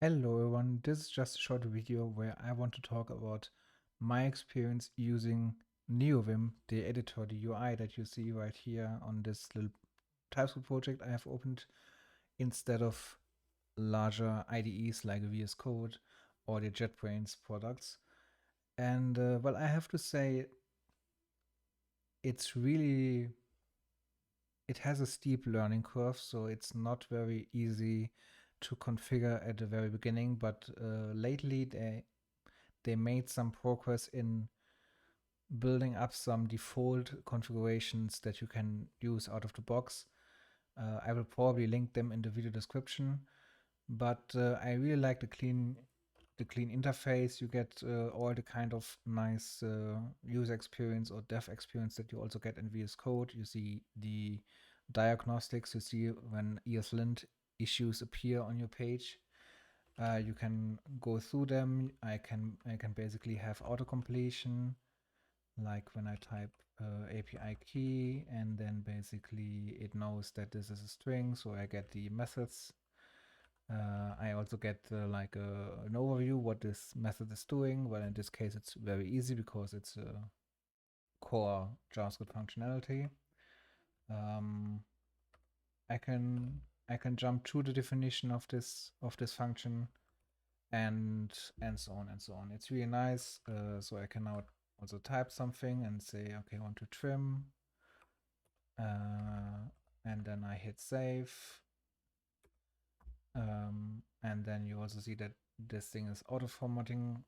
Hello everyone, this is just a short video where I want to talk about my experience using Neovim, the editor, the UI that you see right here on this little TypeScript project I have opened, instead of larger IDEs like VS Code or the JetBrains products. And well, I have to say, it's really, it has a steep learning curve, so it's not very easy to configure at the very beginning, but lately they made some progress in building up some default configurations that you can use out of the box. I will probably link them in the video description, but I really like the clean interface. You get all the kind of nice user experience or dev experience that you also get in VS Code. You see the diagnostics. You see when ESLint issues appear on your page. You can go through them. I can basically have auto completion, like when I type API key, and then basically it knows that this is a string, so I get the methods. I also get like an overview what this method is doing. Well, in this case, it's very easy because it's a core JavaScript functionality. Um, I can jump to the definition of this function, and so on and so on. It's really nice. So I can now also type something and say, okay, I want to trim, and then I hit save. And then you also see that this thing is auto formatting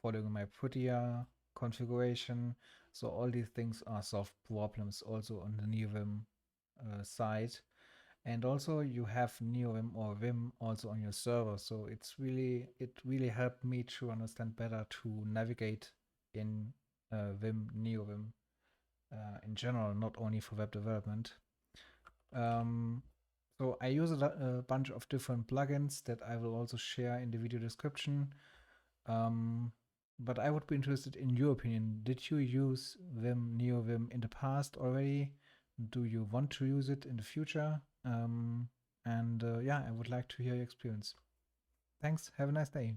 following my prettier configuration. So all these things are solved problems also on the Neovim side. And also you have Neovim or Vim also on your server. So it really helped me to understand better to navigate in Vim, Neovim in general, not only for web development. So I use a bunch of different plugins that I will also share in the video description. But I would be interested in your opinion. Did you use Vim, Neovim in the past already? Do you want to use it in the future? And yeah, I would like to hear your experience. Thanks. Have a nice day.